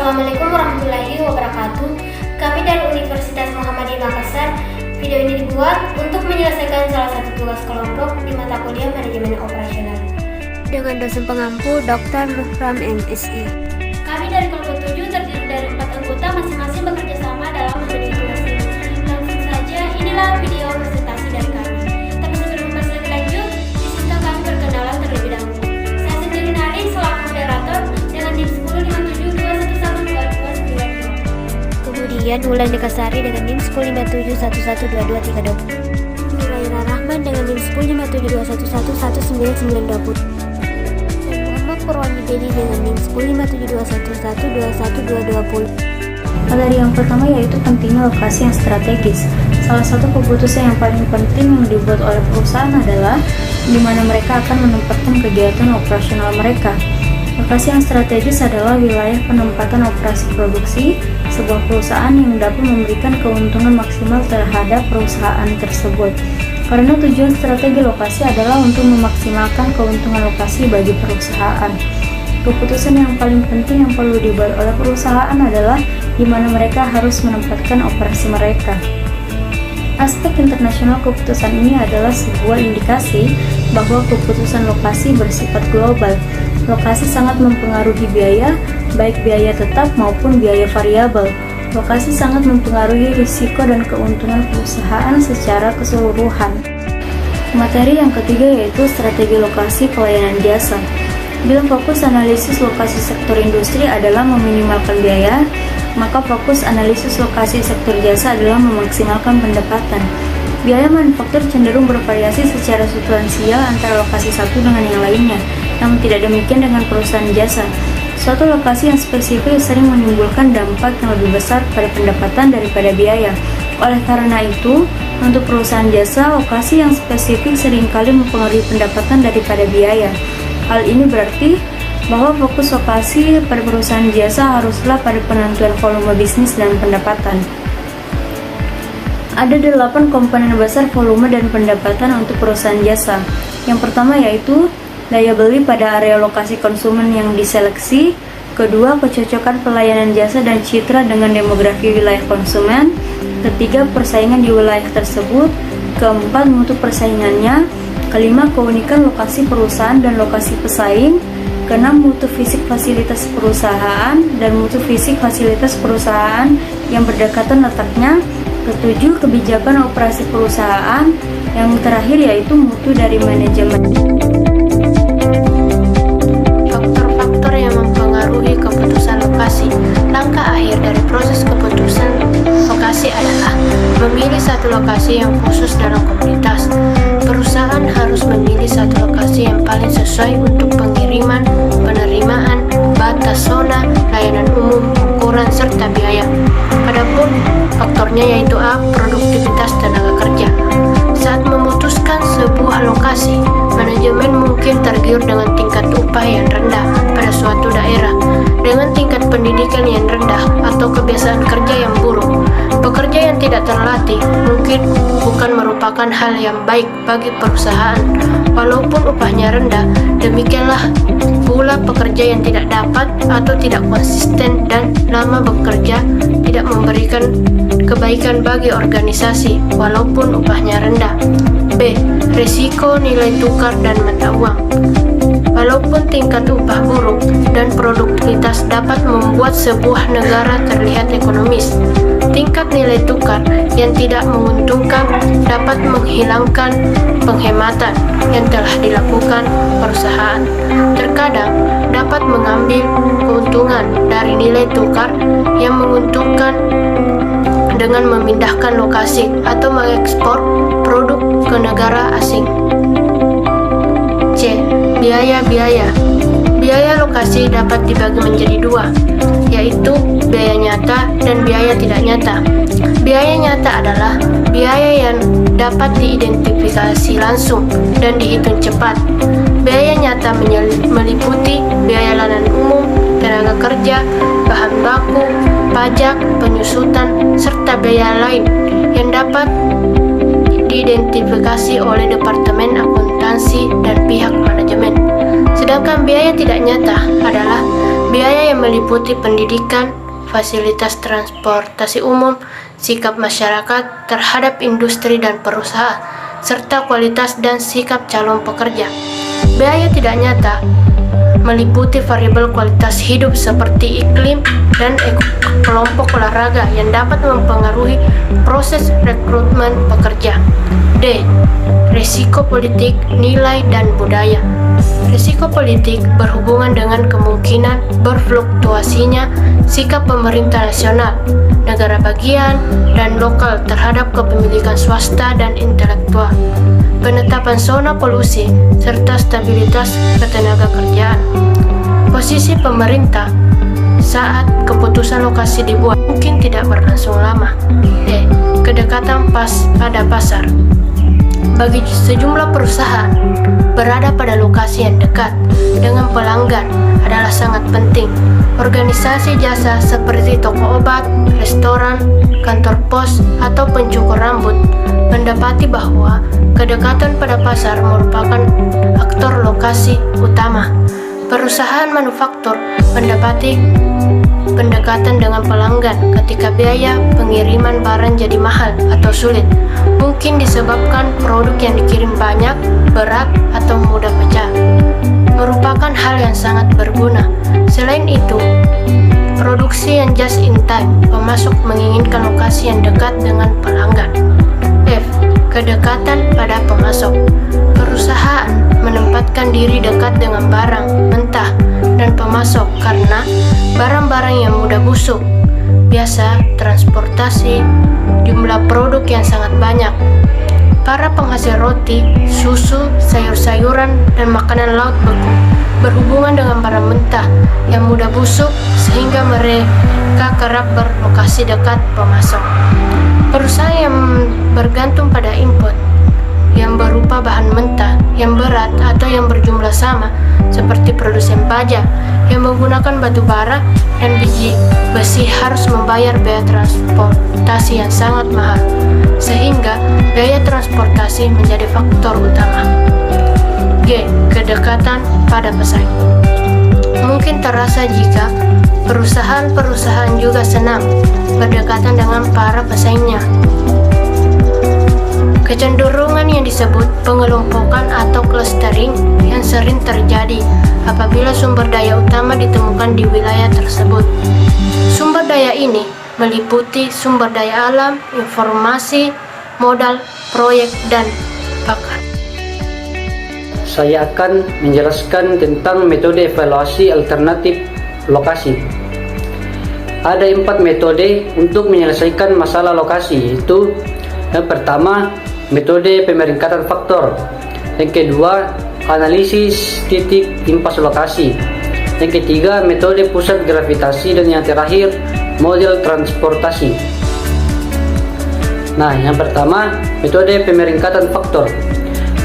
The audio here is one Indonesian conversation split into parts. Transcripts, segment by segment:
Assalamualaikum warahmatullahi wabarakatuh. Kami dari Universitas Muhammadiyah Makassar. Video ini dibuat untuk menyelesaikan salah satu tugas kelompok di mata kuliah manajemen operasional dengan dosen pengampu Dr. Nufram MSI. Kami dari kelompok 7 terdiri dari 4 anggota, masing-masing bekerja sama dalam memenuhi tugas ini. Langsung saja, inilah video presentasi dari kami. Tapi sebelum membahas lebih lanjut, izinkan kami berkenalan terlebih dahulu. Saya sendiri Nari selaku moderator dengan NIM 1057211292. Kemudian Wulan Dekasari dengan NIM 1057112232. Nuraira Rahman dengan NIM 105721111920. Purwani Dedi dengan NIM 10572111212220. Materi yang pertama yaitu pentingnya lokasi yang strategis. Salah satu keputusan yang paling penting yang dibuat oleh perusahaan adalah di mana mereka akan menempatkan kegiatan operasional mereka. Lokasi yang strategis adalah wilayah penempatan operasi produksi sebuah perusahaan yang dapat memberikan keuntungan maksimal terhadap perusahaan tersebut. Karena tujuan strategi lokasi adalah untuk memaksimalkan keuntungan lokasi bagi perusahaan. Keputusan yang paling penting yang perlu dibuat oleh perusahaan adalah di mana mereka harus menempatkan operasi mereka. Aspek internasional keputusan ini adalah sebuah indikasi bahwa keputusan lokasi bersifat global. Lokasi sangat mempengaruhi biaya, baik biaya tetap maupun biaya variabel. Lokasi sangat mempengaruhi risiko dan keuntungan perusahaan secara keseluruhan. Materi yang ketiga yaitu strategi lokasi pelayanan jasa. Bila fokus analisis lokasi sektor industri adalah meminimalkan biaya, maka fokus analisis lokasi sektor jasa adalah memaksimalkan pendapatan. Biaya manufaktur cenderung bervariasi secara substansial antara lokasi satu dengan yang lainnya, namun tidak demikian dengan perusahaan jasa. Suatu lokasi yang spesifik sering menimbulkan dampak yang lebih besar pada pendapatan daripada biaya. Oleh karena itu, untuk perusahaan jasa, lokasi yang spesifik seringkali mempengaruhi pendapatan daripada biaya. Hal ini berarti bahwa fokus lokasi pada perusahaan jasa haruslah pada penentuan volume bisnis dan pendapatan. Ada 8 komponen besar volume dan pendapatan untuk perusahaan jasa. Yang pertama yaitu daya beli pada area lokasi konsumen yang diseleksi. Kedua, kecocokan pelayanan jasa dan citra dengan demografi wilayah konsumen. Ketiga, persaingan di wilayah tersebut. Keempat, mutu persaingannya. Kelima, keunikan lokasi perusahaan dan lokasi pesaing. Keenam, mutu fisik fasilitas perusahaan dan mutu fisik fasilitas perusahaan yang berdekatan letaknya. Ketujuh, kebijakan operasi perusahaan. Yang terakhir yaitu mutu dari manajemen. Faktor-faktor yang mempengaruhi keputusan lokasi. Langkah akhir dari proses keputusan lokasi adalah memilih satu lokasi yang khusus dalam komunitas. Perusahaan harus memilih satu lokasi yang paling sesuai untuk pengiriman, penerimaan, batas zona, layanan umum, ukuran, serta biaya. Adapun faktornya yaitu A. Produktivitas tenaga kerja. Saat memutuskan sebuah lokasi, manajemen mungkin tergiur dengan tingkat upah yang rendah pada suatu daerah, dengan tingkat pendidikan yang rendah atau kebiasaan kerja yang buruk. Pekerja yang tidak terlatih mungkin bukan merupakan hal yang baik bagi perusahaan, walaupun upahnya rendah. Demikianlah pula pekerja yang tidak dapat atau tidak konsisten dan lama bekerja tidak memberikan kebaikan bagi organisasi, walaupun upahnya rendah. B. Risiko nilai tukar dan mata uang. Walaupun tingkat upah buruk dan produktivitas dapat membuat sebuah negara terlihat ekonomis, tingkat nilai tukar yang tidak menguntungkan dapat menghilangkan penghematan yang telah dilakukan perusahaan. Terkadang dapat mengambil keuntungan dari nilai tukar yang menguntungkan dengan memindahkan lokasi atau mengekspor produk ke negara asing. C. Biaya-biaya. Biaya lokasi dapat dibagi menjadi dua, yaitu biaya nyata dan biaya tidak nyata. Biaya nyata adalah biaya yang dapat diidentifikasi langsung dan dihitung cepat. Biaya nyata meliputi biaya layanan umum, tenaga kerja, bahan baku, pajak, penyusutan, serta biaya lain yang dapat diidentifikasi oleh Departemen Akuntansi dan pihak manajemen. Sedangkan biaya tidak nyata adalah Biaya yang meliputi pendidikan, fasilitas transportasi umum, sikap masyarakat terhadap industri dan perusahaan, serta kualitas dan sikap calon pekerja. Biaya tidak nyata meliputi variabel kualitas hidup seperti iklim dan kelompok olahraga yang dapat mempengaruhi proses rekrutmen pekerja. D. Risiko politik, nilai, dan budaya. Risiko politik berhubungan dengan kemungkinan berfluktuasinya sikap pemerintah nasional, negara bagian, dan lokal terhadap kepemilikan swasta dan intelektual, penetapan zona polusi, serta stabilitas ketenaga kerjaan. Posisi pemerintah saat keputusan lokasi dibuat mungkin tidak berlangsung lama. D. Kedekatan pada pasar. Bagi sejumlah perusahaan, berada pada lokasi yang dekat dengan pelanggan adalah sangat penting. Organisasi jasa seperti toko obat, restoran, kantor pos, atau pencukur rambut mendapati bahwa kedekatan pada pasar merupakan aktor lokasi utama. Perusahaan manufaktur mendapati pendekatan dengan pelanggan ketika biaya pengiriman barang jadi mahal atau sulit, mungkin disebabkan produk yang dikirim banyak, berat, atau mudah pecah. Merupakan hal yang sangat berguna. Selain itu, produksi yang just in time, pemasok menginginkan lokasi yang dekat dengan pelanggan. F. Kedekatan pada pemasok. Perusahaan menempatkan diri dekat dengan barang mentah dan pemasok karena barang-barang yang mudah busuk, biasa transportasi, jumlah produk yang sangat banyak. Para penghasil roti, susu, sayur-sayuran, dan makanan laut beku berhubungan dengan barang mentah yang mudah busuk sehingga mereka kerap berlokasi dekat pemasok. Perusahaan yang bergantung pada input yang berupa bahan mentah, yang berat, atau yang berjumlah sama, seperti produsen baja yang menggunakan batu bara dan biji besi harus membayar biaya transportasi yang sangat mahal, sehingga biaya transportasi menjadi faktor utama. G. Kedekatan pada pesaing. Mungkin terasa jika perusahaan-perusahaan juga senang berdekatan dengan para pesaingnya. Kecenderungan yang disebut pengelompokan atau clustering yang sering terjadi apabila sumber daya utama ditemukan di wilayah tersebut. Sumber daya ini meliputi sumber daya alam, informasi, modal, proyek, dan pakar. Saya akan menjelaskan tentang metode evaluasi alternatif lokasi. Ada 4 metode untuk menyelesaikan masalah lokasi, yaitu yang pertama, metode pemeringkatan faktor. Yang kedua, analisis titik impas lokasi. Yang ketiga, metode pusat gravitasi. Dan yang terakhir, model transportasi. Nah, yang pertama, metode pemeringkatan faktor.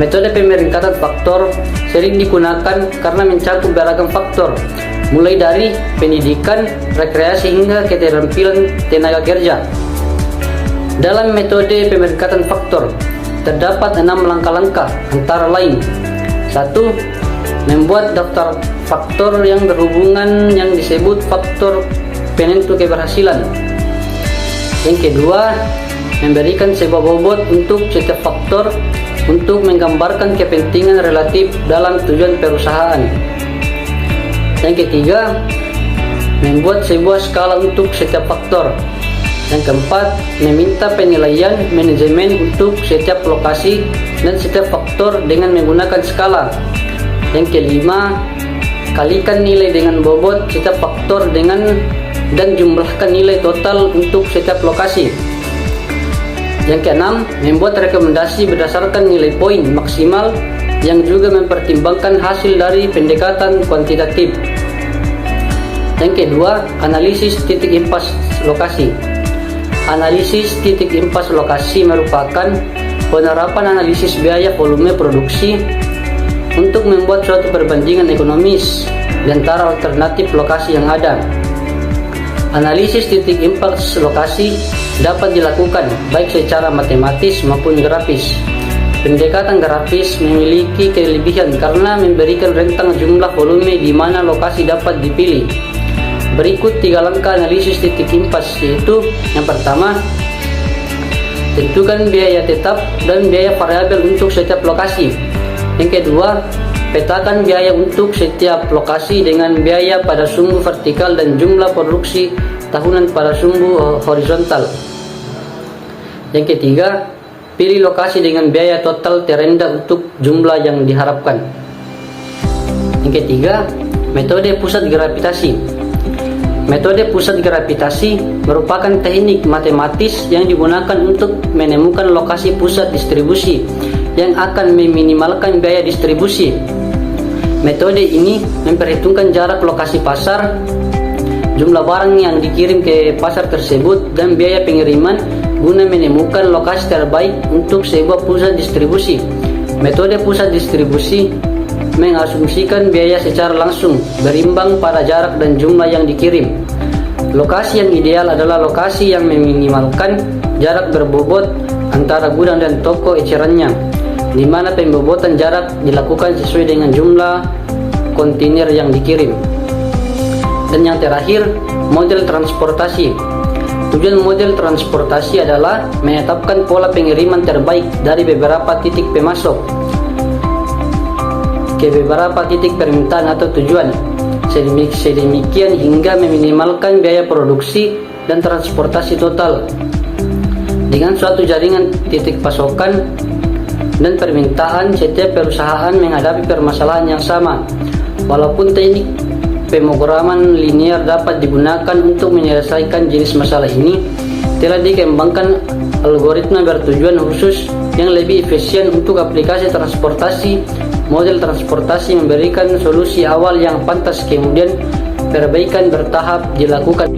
Metode pemeringkatan faktor sering digunakan karena mencakup beragam faktor, mulai dari pendidikan, rekreasi, hingga keterampilan tenaga kerja. Dalam metode pemeringkatan faktor, terdapat 6 langkah-langkah, antara lain: 1. Membuat daftar faktor yang berhubungan yang disebut faktor penentu keberhasilan. Yang kedua, memberikan sebuah bobot untuk setiap faktor untuk menggambarkan kepentingan relatif dalam tujuan perusahaan. Yang ketiga, membuat sebuah skala untuk setiap faktor. Yang keempat, meminta penilaian manajemen untuk setiap lokasi dan setiap faktor dengan menggunakan skala. Yang kelima, kalikan nilai dengan bobot setiap faktor dan jumlahkan nilai total untuk setiap lokasi. Yang keenam, membuat rekomendasi berdasarkan nilai poin maksimal yang juga mempertimbangkan hasil dari pendekatan kuantitatif. Yang kedua, analisis titik impas lokasi. Analisis titik impas lokasi merupakan penerapan analisis biaya volume produksi untuk membuat suatu perbandingan ekonomis di antara alternatif lokasi yang ada. Analisis titik impas lokasi dapat dilakukan baik secara matematis maupun grafis. Pendekatan grafis memiliki kelebihan karena memberikan rentang jumlah volume di mana lokasi dapat dipilih. Berikut 3 langkah analisis titik impas, yaitu yang pertama, tentukan biaya tetap dan biaya variabel untuk setiap lokasi. Yang kedua, petakan biaya untuk setiap lokasi dengan biaya pada sumbu vertikal dan jumlah produksi tahunan pada sumbu horizontal. Yang ketiga, pilih lokasi dengan biaya total terendah untuk jumlah yang diharapkan. Yang ketiga, metode pusat gravitasi. Metode pusat gravitasi merupakan teknik matematis yang digunakan untuk menemukan lokasi pusat distribusi yang akan meminimalkan biaya distribusi. Metode ini memperhitungkan jarak lokasi pasar, jumlah barang yang dikirim ke pasar tersebut, dan biaya pengiriman guna menemukan lokasi terbaik untuk sebuah pusat distribusi. Metode pusat distribusi mengasumsikan biaya secara langsung berimbang pada jarak dan jumlah yang dikirim. Lokasi yang ideal adalah lokasi yang meminimalkan jarak berbobot antara gudang dan toko ecerannya, di mana pembobotan jarak dilakukan sesuai dengan jumlah kontainer yang dikirim. Dan yang terakhir, model transportasi. Tujuan model transportasi adalah menetapkan pola pengiriman terbaik dari beberapa titik pemasok ke beberapa titik permintaan atau tujuan, sedemikian hingga meminimalkan biaya produksi dan transportasi total. Dengan suatu jaringan titik pasokan dan permintaan, setiap perusahaan menghadapi permasalahan yang sama. Walaupun teknik pemrograman linear dapat digunakan untuk menyelesaikan jenis masalah ini, telah dikembangkan algoritma bertujuan khusus yang lebih efisien untuk aplikasi transportasi. Model transportasi memberikan solusi awal yang pantas, kemudian perbaikan bertahap dilakukan.